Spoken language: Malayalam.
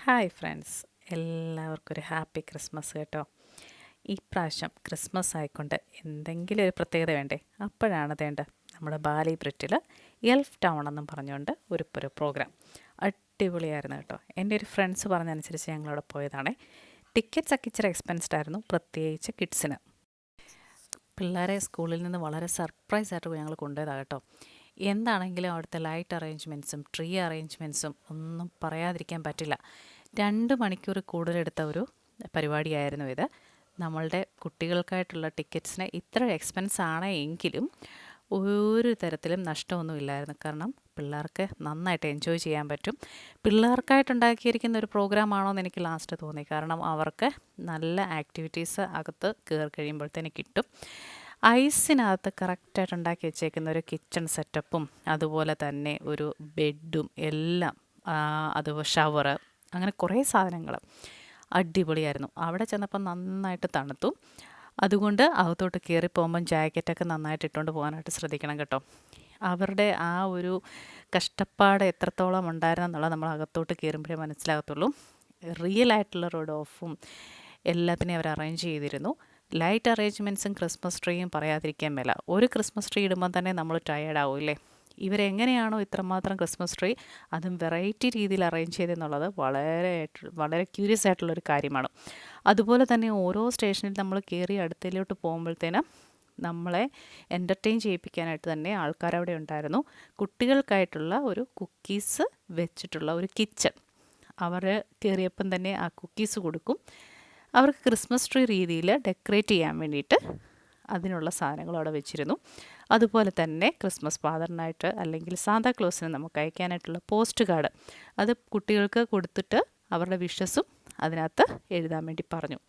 ഹായ് ഫ്രണ്ട്സ്, എല്ലാവർക്കും ഒരു ഹാപ്പി ക്രിസ്മസ് കേട്ടോ. ഈ പ്രാവശ്യം ക്രിസ്മസ് ആയിക്കൊണ്ട് എന്തെങ്കിലും ഒരു പ്രത്യേകത വേണ്ടേ? അപ്പോഴാണ് വേണ്ട നമ്മുടെ ബാലി ബ്രിറ്റിൽ എൽഫ് ടൗൺ എന്നും പറഞ്ഞുകൊണ്ട് ഒരു പ്രോഗ്രാം അടിപൊളിയായിരുന്നു കേട്ടോ. എൻ്റെ ഒരു ഫ്രണ്ട്സ് പറഞ്ഞതനുസരിച്ച് ഞങ്ങളവിടെ പോയതാണേ. ടിക്കറ്റ്സ് ഒക്കെ ഇച്ചിരി എക്സ്പെൻസ്ഡ് ആയിരുന്നു, പ്രത്യേകിച്ച് കിഡ്സിന്. പിള്ളേരെ സ്കൂളിൽ നിന്ന് വളരെ സർപ്രൈസ് ആയിട്ട് ഞങ്ങൾ കൊണ്ടുപോയതാണ് കേട്ടോ. എന്താണെങ്കിലും അവിടുത്തെ ലൈറ്റ് അറേഞ്ച്മെൻറ്റ്സും ട്രീ അറേഞ്ച്മെൻറ്റ്സും ഒന്നും പറയാതിരിക്കാൻ പറ്റില്ല. 2 മണിക്കൂർ കൂടുതലെടുത്ത ഒരു പരിപാടിയായിരുന്നു ഇത്. നമ്മളുടെ കുട്ടികൾക്കായിട്ടുള്ള ടിക്കറ്റ്സിന് ഇത്ര എക്സ്പെൻസ് ആണ് എങ്കിലും ഒരു തരത്തിലും നഷ്ടമൊന്നുമില്ലായിരുന്നു. കാരണം പിള്ളേർക്ക് നന്നായിട്ട് എൻജോയ് ചെയ്യാൻ പറ്റും. പിള്ളേർക്കായിട്ടുണ്ടാക്കിയിരിക്കുന്ന ഒരു പ്രോഗ്രാമാണോ എന്ന് എനിക്ക് ലാസ്റ്റ് തോന്നി. കാരണം അവർക്ക് നല്ല ആക്ടിവിറ്റീസ് അകത്ത് കയറി കഴിയുമ്പോഴത്തേന് കിട്ടും. ഐസിനകത്ത് കറക്റ്റായിട്ട് ഉണ്ടാക്കി വെച്ചേക്കുന്ന ഒരു കിച്ചൺ സെറ്റപ്പും അതുപോലെ തന്നെ ഒരു ബെഡും എല്ലാം, അതുപോലെ ഷവറ്, അങ്ങനെ കുറേ സാധനങ്ങൾ അടിപൊളിയായിരുന്നു. അവിടെ ചെന്നപ്പോൾ നന്നായിട്ട് തണുത്തു. അതുകൊണ്ട് അകത്തോട്ട് കയറി പോകുമ്പം ജാക്കറ്റൊക്കെ നന്നായിട്ട് ഇട്ടുകൊണ്ട് പോകാനായിട്ട് ശ്രദ്ധിക്കണം കേട്ടോ. അവരുടെ ആ ഒരു കഷ്ടപ്പാട് എത്രത്തോളം ഉണ്ടായിരുന്നെന്നുള്ളത് നമ്മൾ അകത്തോട്ട് കയറുമ്പോഴേ മനസ്സിലാകത്തുള്ളൂ. റിയൽ ആയിട്ടുള്ള റോഡ് ഓഫും എല്ലാത്തിനെയും അവർ അറേഞ്ച് ചെയ്തിരുന്നു. ലൈറ്റ് അറേഞ്ച്മെൻറ്റ്സും ക്രിസ്മസ് ട്രീയും പറയാതിരിക്കാൻ മേല. ഒരു ക്രിസ്മസ് ട്രീ ഇടുമ്പം തന്നെ നമ്മൾ ടയേർഡാവും ഇല്ലേ? ഇവരെങ്ങനെയാണോ ഇത്രമാത്രം ക്രിസ്മസ് ട്രീ അതും വെറൈറ്റി രീതിയിൽ അറേഞ്ച് ചെയ്തെന്നുള്ളത് വളരെ ക്യൂരിയസ് ആയിട്ടുള്ളൊരു കാര്യമാണ്. അതുപോലെ തന്നെ ഓരോ സ്റ്റേഷനിൽ നമ്മൾ കയറി അടുത്തയിലോട്ട് പോകുമ്പോഴത്തേനും നമ്മളെ എൻ്റർടൈൻ ചെയ്യിപ്പിക്കാനായിട്ട് തന്നെ ആൾക്കാരവിടെ ഉണ്ടായിരുന്നു. കുട്ടികൾക്കായിട്ടുള്ള ഒരു കുക്കീസ് വെച്ചിട്ടുള്ള ഒരു കിച്ചൺ, അവർ കയറിയപ്പം തന്നെ ആ കുക്കീസ് കൊടുക്കും. അവർക്ക് ക്രിസ്മസ് ട്രീ രീതിയിൽ ഡെക്കറേറ്റ് ചെയ്യാൻ വേണ്ടിയിട്ട് അതിനുള്ള സാധനങ്ങൾ അവിടെ വെച്ചിരുന്നു. അതുപോലെ തന്നെ ക്രിസ്മസ് ഫാദറിനായിട്ട് അല്ലെങ്കിൽ സാന്താക്ലോസിന് നമുക്ക് അയക്കാനായിട്ടുള്ള പോസ്റ്റ് കാർഡ്, അത് കുട്ടികൾക്ക് കൊടുത്തിട്ട് അവരുടെ വിഷസും അതിനകത്ത് എഴുതാൻ വേണ്ടി പറഞ്ഞു.